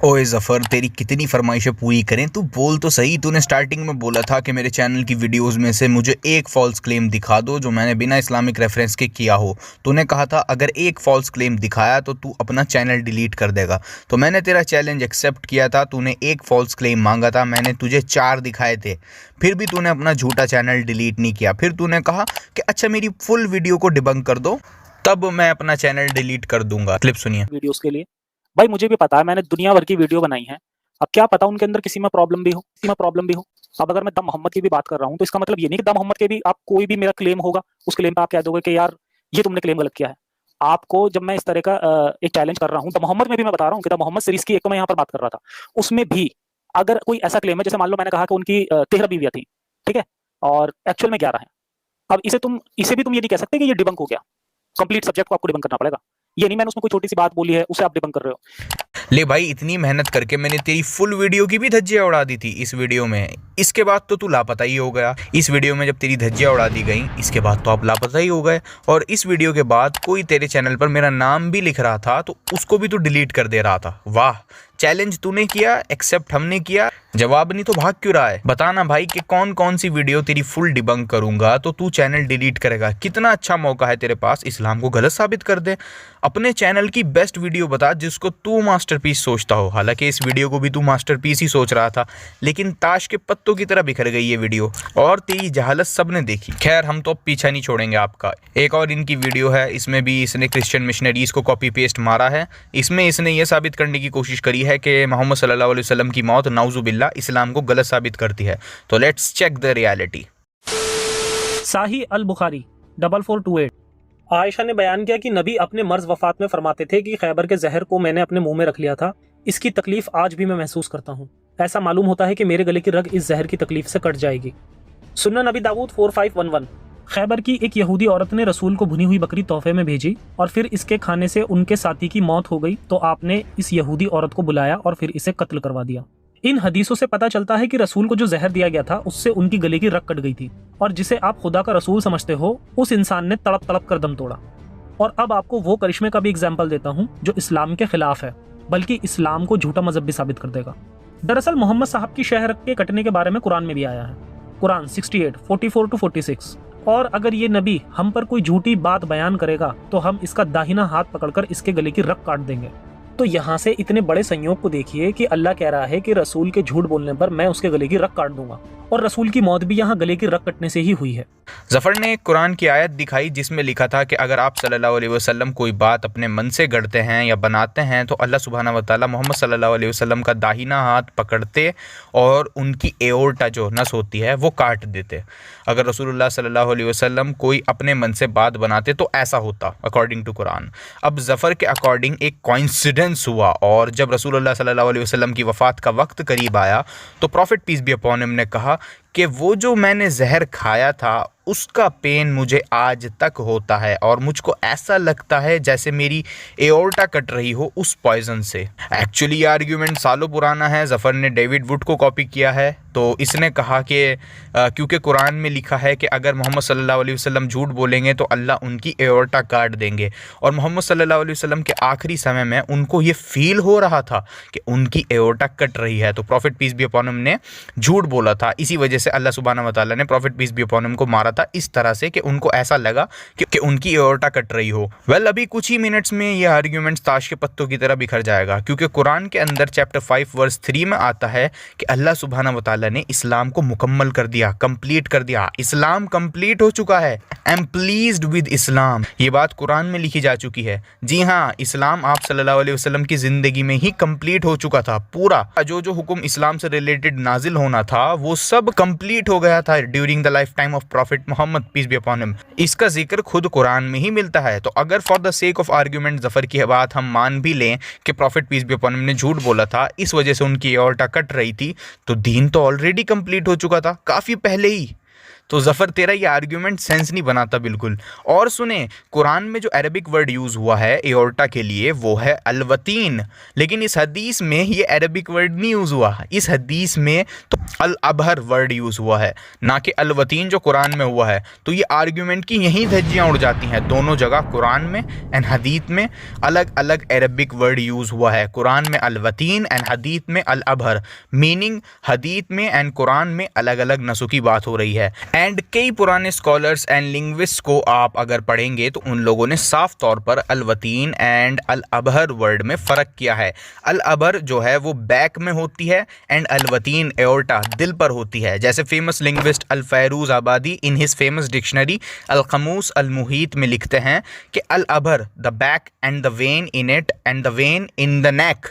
ओए ज़फ़र, तेरी कितनी फ़रमाइशें पूरी करें? तू बोल तो सही। तूने स्टार्टिंग में बोला था कि मेरे चैनल की वीडियोज़ में से मुझे एक फ़ॉल्स क्लेम दिखा दो जो मैंने बिना इस्लामिक रेफ़रेंस के किया हो। तूने कहा था अगर एक फ़ॉल्स क्लेम दिखाया तो तू अपना चैनल डिलीट कर देगा। तो मैंने तेरा चैलेंज एक्सेप्ट किया था। तूने एक फ़ॉल्स क्लेम मांगा था, मैंने तुझे 4 दिखाए थे। फिर भी तूने अपना झूठा चैनल डिलीट नहीं किया। फिर तूने कहा कि अच्छा मेरी फुल वीडियो को डिबंक कर दो, तब मैं अपना चैनल डिलीट कर दूंगा। क्लिप सुनिए। वीडियोस के लिए भाई मुझे भी पता है, मैंने दुनिया भर की वीडियो बनाई है। अब क्या पता उनके अंदर किसी में प्रॉब्लम भी हो। अब अगर मैं दा मोहम्मद की भी बात कर रहा हूँ तो इसका मतलब ये नहीं कि दा मोहम्मद के भी आप कोई भी मेरा क्लेम होगा उस क्लेम पे आप कह दोगे कि यार ये तुमने क्लेम गलत किया है। आपको जब मैं इस तरह का एक चैलेंज कर रहा हूँ, दा मोहम्मद में भी मैं बता रहा हूँ कि दा मोहम्मद सीरीज की एक तो मैं यहाँ पर बात कर रहा था, उसमें भी अगर कोई ऐसा क्लेम है, जैसे मान लो मैंने कहा कि उनकी 13 बीवियां थी, ठीक है, और एक्चुअल में 11 है। अब इसे भी तुम ये नहीं कह सकते कि ये डिबंक हो गया। कंप्लीट सब्जेक्ट को आपको डिबंक करना पड़ेगा। ये नहीं मैंने उसमें कोई छोटी सी बात बोली है उसे आप डिबंक कर रहे हो। ले भाई, इतनी मेहनत करके मैंने तेरी फुल वीडियो की भी धज्जियां उड़ा दी थी इस वीडियो में। इसके बाद तो तू लापता ही हो गया। इस वीडियो में जब तेरी धज्जियां उड़ा दी गई, इसके बाद तो आप लापता ही हो गए। और इस वीडियो के बाद कोई तेरे चैनल पर मेरा नाम भी लिख रहा था तो उसको भी तू डिलीट कर दे रहा था। वाह, चैलेंज तूने किया, एक्सेप्ट हमने किया, जवाब नहीं तो भाग क्यों रहा है? बताना भाई कि कौन कौन सी वीडियो तेरी फुल डिबंक करूंगा तो तू चैनल डिलीट करेगा। कितना अच्छा मौका है तेरे पास, इस्लाम को गलत साबित कर दे। अपने चैनल की बेस्ट वीडियो बता जिसको तू मास्टरपीस सोचता हो। हालांकि इस वीडियो को भी तू मास्टरपीस ही सोच रहा था, लेकिन ताश के पत्तों की तरह बिखर गई ये वीडियो और तेरी जहालत सबने देखी। खैर, हम तो अब पीछा नहीं छोड़ेंगे आपका। एक और इनकी वीडियो है, इसमें भी इसने क्रिश्चियन मिशनरीज को कॉपी पेस्ट मारा है। इसमें इसने ये साबित करने की कोशिश करी है कि मोहम्मद सल्लल्लाहु अलैहि वसल्लम की मौत नाउजुबिल्ला इस्लाम को गलत साबित करती है। तो लेट्स चेक द रियलिटी। साही अल बुखारी 4428। आयशा ने बयान किया कि नबी अपने मर्ज वफात में फरमाते थे कि खैबर के जहर को मैंने अपने मुंह में रख लिया था, इसकी तकलीफ आज भी मैं महसूस करता हूँ। ऐसा मालूम होता है कि मेरे गले की रग इस जहर की तकलीफ से कट जाएगी। सुन्नन नबी दाऊद 4511। खैबर की एक यहूदी औरत ने रसूल को भुनी हुई बकरी तोहफे में भेजी और फिर इसके खाने से उनके साथी की मौत हो गई, तो आपने इस यहूदी औरत को बुलाया और फिर इसे कत्ल करवा दिया। इन हदीसों से पता चलता है कि रसूल को जो जहर दिया गया था उससे उनकी गले की रग कट गई थी, और जिसे आप खुदा का रसूल समझते हो उस इंसान ने तड़प तड़प कर दम तोड़ा। और अब आपको वो करिश्मे का भी एग्जाम्पल देता हूँ जो इस्लाम के खिलाफ है, बल्कि इस्लाम को झूठा मजहब भी साबित कर देगा। दरअसल मोहम्मद साहब की शह रग के कटने के बारे में कुरान में भी आया है। कुरान 68 44-46। और अगर ये नबी हम पर कोई झूठी बात बयान करेगा तो हम इसका दाहिना हाथ पकड़कर इसके गले की रग काट देंगे। तो यहाँ से इतने बड़े संयोग को देखिए कि अल्लाह कह रहा है कि रसूल के झूठ बोलने पर मैं उसके गले की रग काट दूंगा, और रसूल की मौत भी यहाँ गले की रग कटने से ही हुई है। जफर ने एक कुरान की आयत दिखाई जिसमें लिखा था कि अगर आप सल्लल्लाहु अलैहि वसल्लम कोई बात अपने मन से गढ़ते हैं या बनाते हैं तो अल्लाह सुब्हानहू व तआला मोहम्मद सल्लल्लाहु अलैहि वसल्लम का दाहिना हाथ पकड़ते और उनकी एओर्टा जो नस होती है वो काट देते। अगर रसूलुल्लाह सल्लल्लाहु अलैहि वसल्लम कोई अपने मन से बात बनाते तो ऐसा होता अकॉर्डिंग टू कुरान। अब जफर के अकॉर्डिंग एक कोइंसिडेंस हुआ, और जब रसूलुल्लाह सल्लल्लाहु अलैहि वसल्लम की वफ़ात का वक्त करीब आया तो prophet peace be upon him ने कहा कि वो जो मैंने जहर खाया था उसका पेन मुझे आज तक होता है और मुझको ऐसा लगता है जैसे मेरी एओर्टा कट रही हो उस पॉइजन से। एक्चुअली ये आर्ग्यूमेंट सालों पुराना है। जफर ने डेविड वुड को कॉपी किया है। तो इसने कहा कि क्योंकि कुरान में लिखा है कि अगर मोहम्मद सल्लल्लाहु अलैहि वसल्लम झूठ बोलेंगे तो अल्लाह उनकी एओर्टा काट देंगे, और मोहम्मद सल्लल्लाहु अलैहि वसल्लम के आखिरी समय में उनको ये फील हो रहा था कि उनकी एओर्टा कट रही है। तो prophet peace be upon him ने झूठ बोला था। इसी वजह से अल्लाह सुब्हानहू व तआला ने prophet peace be upon him को मारा था इस तरह से कि उनको ऐसा लगा कि उनकी एओर्टा कट रही हो। वेल, अभी कुछ ही मिनट्स में ये आर्ग्यूमेंट्स ताश के पत्तों की तरह बिखर जाएगा, क्योंकि कुरान के अंदर चैप्टर 5 वर्स 3 में आता है कि अल्लाह सुब्हानहू व तआला ने इस्लाम को मुकम्मल कर दिया, कंप्लीट कर दिया। इस्लाम कंप्लीट हो चुका है। आई एम प्लीज्ड विद इस्लाम। ये बात कुरान में लिखी जा चुकी है। जी हाँ, इस्लाम आप सल्लल्लाहु अलैहि वसल्लम की ज़िंदगी में ही कंप्लीट हो चुका था। पूरा जो जो हुक्म इस्लाम से रिलेटेड नाजिल होना था वो सब कंप्लीट हो गया था during the life time of prophet Muhammad peace be upon him. इसका जिक्र खुद कुरान में ही मिलता है। तो अगर for the sake of argument Zafar की बात हम मान भी लें कि prophet peace be upon him ने झूठ बोला था, इस वजह से उनकी एओर्टा कट रही थी, तो दीन तो ऑलरेडी कंप्लीट हो चुका था काफ़ी पहले ही। तो ज़फ़र तेरा ये आर्ग्यूमेंट सेंस नहीं बनाता बिल्कुल। और सुने, कुरान में जो अरबिक वर्ड यूज़ हुआ है एओर्टा के लिए वो है अलवतीन, लेकिन इस हदीस में ये अरबिक वर्ड नहीं यूज़ हुआ। इस हदीस में तो अल अबहर वर्ड यूज़ हुआ है, ना कि अलवतीन जो कुरान में हुआ है। तो ये आर्ग्यूमेंट की यहीं धज्जियाँ उड़ जाती हैं। दोनों जगह कुरान में एंड हदीस में अलग अलग अरबिक वर्ड यूज़ हुआ है। कुरान में अलवतीन एंड हदीस में अल अबहर, मीनिंग हदीस में एंड कुरान में अलग अलग नसों की बात हो रही है। एंड कई पुराने स्कॉलर्स एंड लिंग्विस्ट को आप अगर पढ़ेंगे तो उन लोगों ने साफ तौर पर अलवतीन एंड अल अबहर वर्ड में फ़र्क किया है। अल अबहर जो है वो बैक में होती है एंड अलवतीन एओर्टा दिल पर होती है। जैसे famous linguist al Fairuzabadi in his famous dictionary al Qamus al Muhit में लिखते हैं कि अल अबहर the back and the vein in it and the vein in the neck,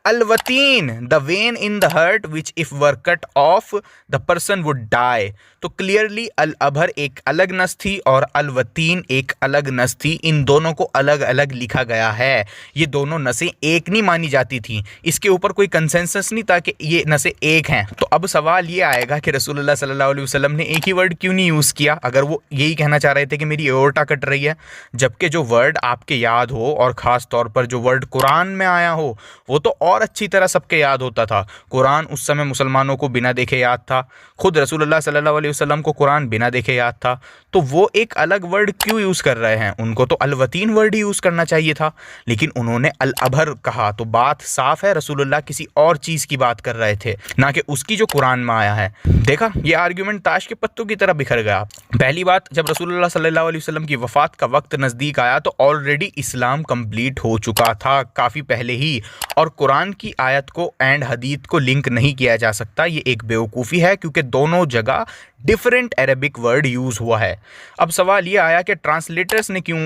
अलवतीन the vein in the heart which if were cut off the person would die. तो clearly अल अबहर एक अलग नस थी और अलवतीन एक अलग नस थी। इन दोनों को अलग अलग लिखा गया है। ये दोनों नसें एक नहीं मानी जाती थी। इसके ऊपर कोई कंसेंसस नहीं था कि ये नसें एक हैं। तो अब सवाल ये आएगा कि रसूलुल्लाह सल्लल्लाहु अलैहि वसल्लम ने एक ही वर्ड क्यों नहीं यूज़ किया, अगर वो यही कहना चाह रहे थे कि मेरी एओर्टा कट रही है, जबकि जो वर्ड आपके याद हो और ख़ास तौर पर जो वर्ड कुरान में आया हो वो तो और अच्छी तरह सबके याद होता था। कुरान उस समय मुसलमानों को बिना देखे याद था, खुद रसूलुल्लाह सल्लल्लाहु अलैहि वसल्लम को कुरान बिना देखे याद था। तो वो एक अलग वर्ड क्यों यूज़ कर रहे हैं? उनको तो अलवतीन वर्ड ही यूज़ करना चाहिए था, लेकिन उन्होंने अल अबहर कहा। तो बात साफ है, रसूलुल्लाह किसी और चीज़ की बात कर रहे थे, ना कि उसकी जो कुरान में आया है। देखा, ये आर्ग्यूमेंट ताश के पत्तों की तरह बिखर गया। पहली बात, जब रसूलुल्लाह सल्लल्लाहु अलैहि वसल्लम की वफ़ात का वक्त नज़दीक आया तो ऑलरेडी इस्लाम कंप्लीट हो चुका था काफ़ी पहले ही, और कुरान की आयत को एंड हदीस को लिंक नहीं किया जा सकता। ये एक बेवकूफ़ी है, क्योंकि दोनों जगह डिफरेंट अरबिक वर्ड यूज़ हुआ है। अब सवाल ये आया कि ट्रांसलेटर्स ने क्यों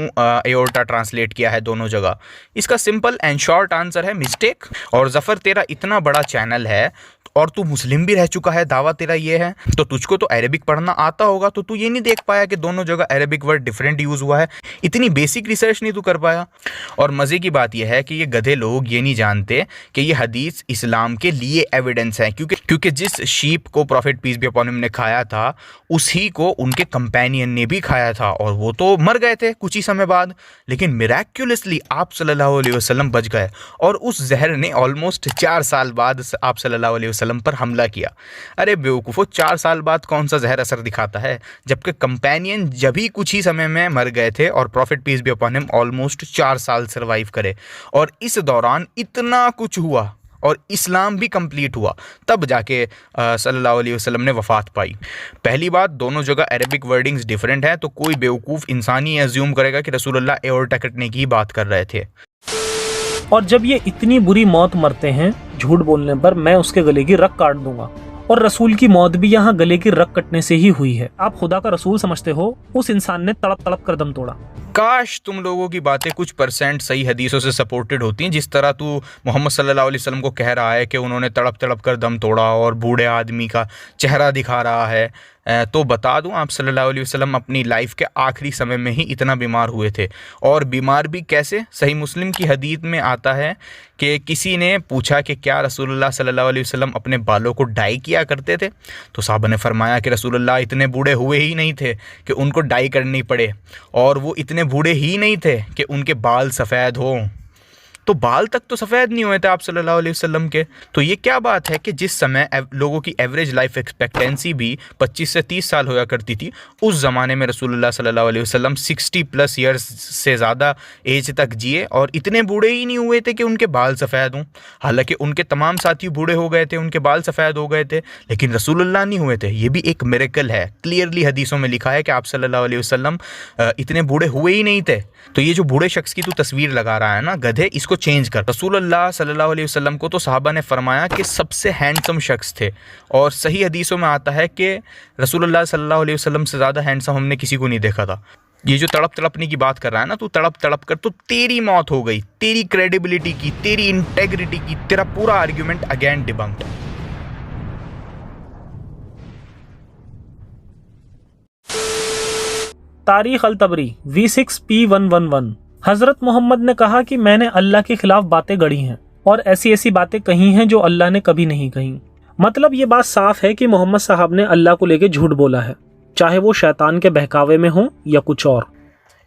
एओर्टा ट्रांसलेट किया है दोनों जगह। इसका सिंपल एंड शॉर्ट आंसर है मिस्टेक। और ज़फ़र तेरा इतना बड़ा चैनल है और तू मुस्लिम भी रह चुका है, दावा तेरा ये है, तो तुझको तो अरबिक पढ़ना आता होगा, तो तू ये नहीं देख पाया कि दोनों जगह अरबिक वर्ड डिफरेंट यूज़ हुआ है? इतनी बेसिक रिसर्च नहीं तू कर पाया? और मज़े की बात यह है कि ये गधे लोग ये नहीं जानते कि ये हदीस इस्लाम के लिए एविडेंस है, क्योंकि जिस शीप को prophet peace be upon him ने खाया था उसी को उनके कंपेनियन ने भी खाया था, और वो तो मर गए थे कुछ ही समय बाद, लेकिन मिराक्युलसली आप सल्लल्लाहु अलैहि वसल्लम बच गए, और उस जहर ने ऑलमोस्ट 4 साल बाद आप सल्लल्लाहु अलैहि वसल्लम पर हमला किया। अरे बेवकूफ़ो, 4 साल बाद कौन सा जहर असर दिखाता है, जबकि कंपेनियन जब ही कुछ ही समय में मर गए थे और prophet peace be upon him almost 4 साल सर्वाइव करे, और इस दौरान इतना कुछ हुआ और इस्लाम भी कंप्लीट हुआ, तब जाके सल्लल्लाहु अलैहि वसल्लम ने वफ़ात पाई। पहली बात, दोनों जगह अरबिक वर्डिंग्स डिफरेंट है, तो कोई बेवकूफ़ इंसान ही अज्यूम करेगा कि रसूलुल्लाह एओर्टा कटने की बात कर रहे थे। और जब ये इतनी बुरी मौत मरते हैं झूठ बोलने पर, मैं उसके गले की रग काट दूंगा। और रसूल की मौत भी यहाँ गले की रग कटने से ही हुई है। आप खुदा का रसूल समझते हो, उस इंसान ने तड़प तड़प कर दम तोड़ा। काश तुम लोगों की बातें कुछ परसेंट सही हदीसों से सपोर्टेड होती हैं, जिस तरह तू मोहम्मद सल्लल्लाहु अलैहि वसल्लम को कह रहा है कि उन्होंने तड़प तड़प कर दम तोड़ा और बूढ़े आदमी का चेहरा दिखा रहा है। तो बता दूं, आप सल्लल्लाहु अलैहि वसल्लम अपनी लाइफ के आखिरी समय में ही इतना बीमार हुए थे, और बीमार भी कैसे? सही मुस्लिम की हदीस में आता है कि किसी ने पूछा कि क्या रसूलुल्लाह सल्लल्लाहु अलैहि वसल्लम अपने बालों को डाई किया करते थे? तो साहब ने फरमाया कि रसूलुल्लाह इतने बूढ़े हुए ही नहीं थे कि उनको डाई करनी पड़े, और वो इतने बूढ़े ही नहीं थे कि उनके बाल सफ़ेद हों। तो बाल तक तो सफ़ेद नहीं हुए थे आप सल्लल्लाहु अलैहि वसल्लम के। तो ये क्या बात है कि जिस समय लोगों की एवरेज लाइफ एक्सपेक्टेंसी भी 25 से 30 साल होया करती थी, उस ज़माने में रसूलुल्लाह सल्लल्लाहु अलैहि वसल्लम 60+ ईयर्स से ज़्यादा एज तक जिए, और इतने बूढ़े ही नहीं हुए थे कि उनके बाल सफ़ेद हों। हालांकि उनके तमाम साथी बूढ़े हो गए थे, उनके बाल सफ़ेद हो गए थे, लेकिन रसूलुल्लाह नहीं हुए थे। ये भी एक मिरेकल है। क्लियरली हदीसों में लिखा है कि आप सल्लल्लाहु अलैहि वसल्लम इतने बूढ़े हुए ही नहीं थे। तो ये जो बूढ़े शख्स की तू तस्वीर लगा रहा है ना गधे, इसको चेंज कर। रसूलुल्लाह सल्लल्लाहु अलैहि वसल्लम को तो सहाबा ने फरमाया कि सबसे हैंडसम शख्स थे, और सही हदीसों में आता है कि रसूलुल्लाह सल्लल्लाहु अलैहि वसल्लम से ज़्यादा हैंडसम हमने किसी को नहीं देखा था। ये जो तड़प तड़पने की बात कर रहा है ना, तू तड़प तड़प कर, तो तेरी मौत हो गई, तेरी क्रेडिबिलिटी की, तेरी इंटेग्रिटी की, तेरा पूरा आर्ग्यूमेंट अगेन डिबंक्ड। तारीख अल तबरी V6P111। हजरत मोहम्मद ने कहा कि मैंने अल्लाह के खिलाफ बातें गढ़ी हैं और ऐसी ऐसी बातें कही हैं जो अल्लाह ने कभी नहीं कही। मतलब ये बात साफ है कि मोहम्मद साहब ने अल्लाह को लेकर झूठ बोला है। चाहे वो शैतान के बहकावे में हो या कुछ और।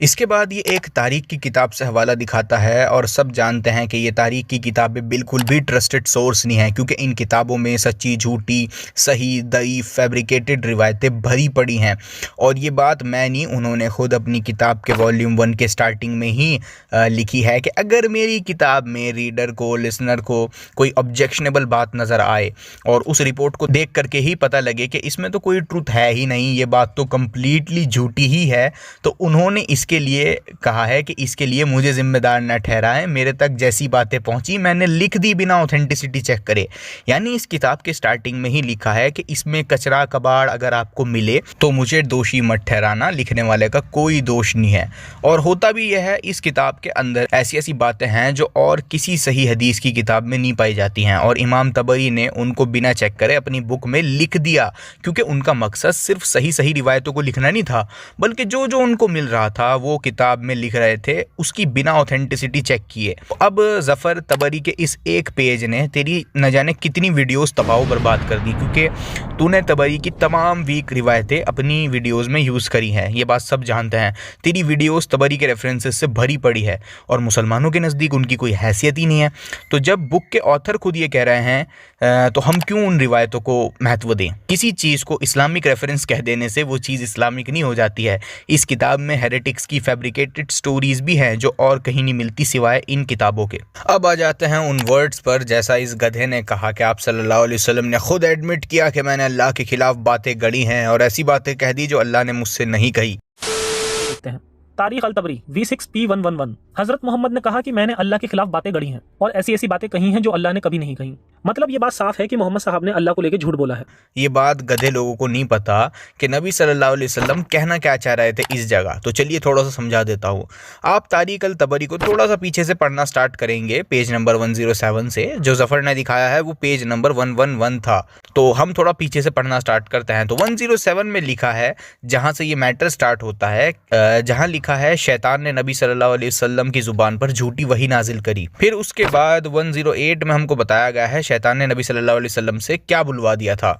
इसके बाद ये एक तारीख की किताब से हवाला दिखाता है और सब जानते हैं कि ये तारीख की किताबें बिल्कुल भी ट्रस्टेड सोर्स नहीं है, क्योंकि इन किताबों में सच्ची झूठी सही दईफ फैब्रिकेटेड रिवायतें भरी पड़ी हैं। और ये बात मैं नहीं, उन्होंने ख़ुद अपनी किताब के वॉल्यूम 1 के स्टार्टिंग में ही लिखी है कि अगर मेरी किताब में रीडर को लिसनर को कोई ऑब्जेक्शनेबल बात नज़र आए और उस रिपोर्ट को देख करके ही पता लगे कि इसमें तो कोई ट्रुथ है ही नहीं, ये बात तो कम्प्लीटली झूठी ही है, तो उन्होंने इसके लिए कहा है कि इसके लिए मुझे जिम्मेदार न ठहराएं। मेरे तक जैसी बातें पहुंची मैंने लिख दी बिना ऑथेंटिसिटी चेक करे। यानी इस किताब के स्टार्टिंग में ही लिखा है कि इसमें कचरा कबाड़ अगर आपको मिले तो मुझे दोषी मत ठहराना, लिखने वाले का कोई दोष नहीं है। और होता भी यह है, इस किताब के अंदर ऐसी ऐसी बातें हैं जो और किसी सही हदीस की किताब में नहीं पाई जाती हैं, और इमाम तबरी ने उनको बिना चेक करे अपनी बुक में लिख दिया, क्योंकि उनका मकसद सिर्फ सही सही रिवायतों को लिखना नहीं था, बल्कि जो जो उनको मिल रहा था वो किताब में लिख रहे थे, उसकी बिना ऑथेंटिसिटी चेक किए। अब जफ़र तबरी के इस एक पेज ने तेरी न जाने कितनी वीडियोस तबाह बर्बाद कर दी, क्योंकि तूने तबरी की तमाम वीक रिवायतें अपनी वीडियोस में यूज़ करी हैं, ये बात सब जानते हैं। तेरी वीडियोस तबरी के रेफरेंसेस से भरी पड़ी है और मुसलमानों के नज़दीक उनकी कोई हैसियत ही नहीं है। तो जब बुक के ऑथर खुद ये कह रहे हैं तो हम क्यों उन रिवायतों को महत्व दें? किसी चीज़ को इस्लामिक रेफरेंस कह देने से वो चीज़ इस्लामिक नहीं हो जाती है। इस किताब में हेरेटिक्स की फैब्रिकेटेड स्टोरीज भी हैं जो और कहीं नहीं मिलती सिवाय इन किताबों के। अब आ जाते हैं उन वर्ड्स पर, जैसा इस गधे ने कहा कि आप सल्लल्लाहु अलैहि वसल्लम ने खुद एडमिट किया कि मैंने अल्लाह के खिलाफ बातें गढ़ी हैं और ऐसी बातें कह दी जो अल्लाह ने मुझसे नहीं कही। तारीख अल-तबरी V6P111। हजरत मोहम्मद ने कहा कि मैंने अल्लाह के खिलाफ बातें गढ़ी हैं और ऐसी ऐसी बातें कही हैं जो अल्लाह ने कभी नहीं कही। मतलब ये बात साफ है कि मोहम्मद साहब ने अल्लाह को लेकर झूठ बोला है। ये बात गधे लोगों को नहीं पता कि नबी सल्लल्लाहु अलैहि वसल्लम कहना क्या चाह रहे थे इस जगह। तो चलिए थोड़ा सा समझा देता हूँ। आप तारीख अल तबरी को थोड़ा सा पीछे से पढ़ना स्टार्ट करेंगे, पेज नंबर 107 से। जो जफ़र ने दिखाया है वो पेज नंबर 111 था, तो हम थोड़ा पीछे से पढ़ना स्टार्ट करते हैं। तो 107 में लिखा है, जहाँ से ये मैटर स्टार्ट होता है, जहाँ लिखा है शैतान ने नबी सल्लल्लाहु अलैहि वसल्लम की ज़ुबान पर झूठी वही नाजिल करी। फिर उसके बाद 108 में हमको बताया गया है शैतान ने नबी सल्लल्लाहु अलैहि वसल्लम से क्या बुलवा दिया था।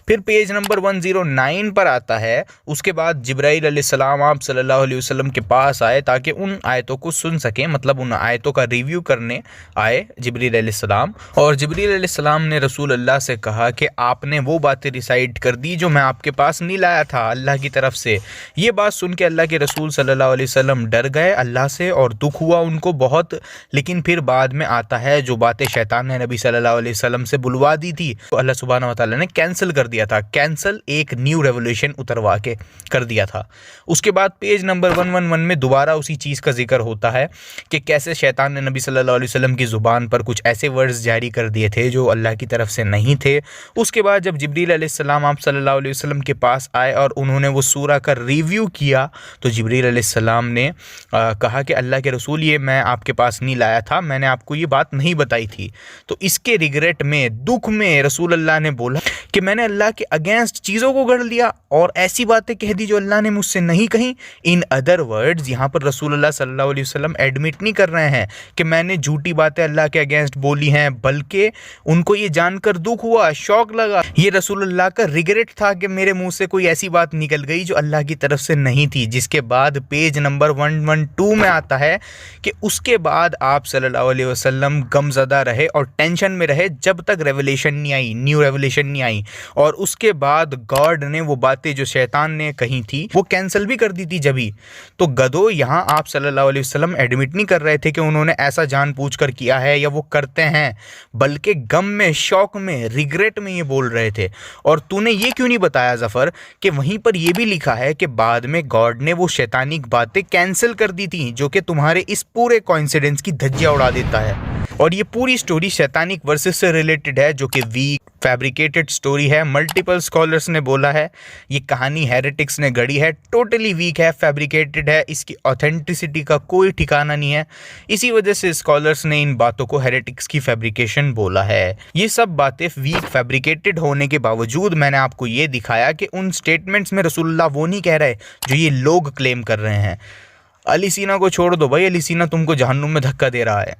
फिर पेज नंबर 109 पर आता है, उसके बाद जिब्राइल अलैहिस्सलाम आप सल्लल्लाहु अलैहि वसल्लम के पास आए ताकि उन आयतों को सुन सकें, मतलब उन आयतों का रिव्यू करने आए जिब्रील अलैहिस्सलाम। और जिब्रील अलैहिस्सलाम ने रसूल अल्लाह से कहा कि आपने वो बातें रिसाइट कर दी जो मैं आपके पास नहीं लाया था अल्लाह की तरफ से। ये बात सुन के अल्लाह के रसूल सल्लल्लाहु अलैहि वसल्लम डर गए अल्लाह से और दुख हुआ उनको बहुत। लेकिन फिर बाद में आता है जो बातें शैतान ने नबी सल्लल्लाहु अलैहि वसल्लम से बुलवा दी थी तो अल्लाह सुब्हानहू व तआला ने कैंसिल कर दिया था। कैंसिल एक न्यू रेवोल्यूशन उतरवा के कर दिया था। उसके बाद पेज नंबर 111 में दोबारा उसी चीज़ का जिक्र होता है कि कैसे शैतान ने नबी सल्लल्लाहु अलैहि वसल्लम की ज़ुबान पर कुछ ऐसे वर्ड्स जारी कर दिए थे जो अल्लाह की तरफ से नहीं थे। उसके बाद जब जिब्रील अलैहिस्सलाम आप सल्लल्लाहु अलैहि वसल्लम के पास आए और उन्होंने वो सूरा का रिव्यू किया तो जिब्रील अलैहिस्सलाम ने कहा कि अल्लाह के रसूल ये मैं आपके पास नहीं लाया था, मैंने आपको ये बात नहीं बताई थी। तो इसके रिग्रेट में, दुख में रसूल अल्लाह ने बोला कि मैंने अल्लाह के अगेंस्ट चीज़ों को गढ़ लिया और ऐसी बातें कह दी जो अल्लाह ने मुझसे नहीं कही। इन अदर वर्ड्स यहाँ पर रसूल अल्लाह सल्लल्लाहु अलैहि वसल्लम एडमिट नहीं कर रहे हैं कि मैंने झूठी बातें अल्लाह के अगेंस्ट बोली हैं, बल्कि उनको ये जानकर दुख हुआ, शौक लगा। ये रसूल अल्लाह का रिग्रेट था कि मेरे मुंह से कोई ऐसी बात निकल गई जो अल्लाह की तरफ से नहीं थी। जिसके बाद पेज नंबर 112 में आता है कि उसके बाद आप सल्लल्लाहु अलैहि वसल्लम गमज़दा रहे और टेंशन में रहे जब तक रेवलेशन नहीं आई, न्यू रेवलेशन नहीं आई। और उसके बाद गॉड ने वो बातें जो शैतान ने कही थी वो कैंसिल भी कर दी थी जभी। तो गधो यहाँ आप सल्लल्लाहु अलैहि वसल्लम एडमिट नहीं कर रहे थे कि उन्होंने ऐसा जानबूझकर किया है या वो करते हैं, बल्कि गम में, शौक में, रिग्रेट में ये बोल रहे थे। और तूने ये क्यों नहीं बताया जफ़र कि वहीं पर ये भी लिखा है कि बाद में गॉड ने वो शैतानिक बातें कैंसिल कर दी थी, जो कि तुम्हारे इस पूरे कोइंसिडेंस की धज्जियां उड़ा देता है। और ये पूरी स्टोरी शैतानिक वर्सेस से रिलेटेड है जो कि वीक फैब्रिकेटेड स्टोरी है। मल्टीपल स्कॉलर्स ने बोला है ये कहानी हेरेटिक्स ने गढ़ी है, टोटली वीक है, फैब्रिकेटेड है, इसकी ऑथेंटिसिटी का कोई ठिकाना नहीं है। इसी वजह से स्कॉलर्स ने इन बातों को हेरेटिक्स की फैब्रिकेशन बोला है। ये सब बातें वीक फैब्रिकेटेड होने के बावजूद मैंने आपको ये दिखाया कि उन स्टेटमेंट्स में रसूलुल्लाह वो नहीं कह रहे जो ये लोग क्लेम कर रहे हैं। अली सीना को छोड़ दो भाई, अली सीना तुमको जहन्नुम में धक्का दे रहा है।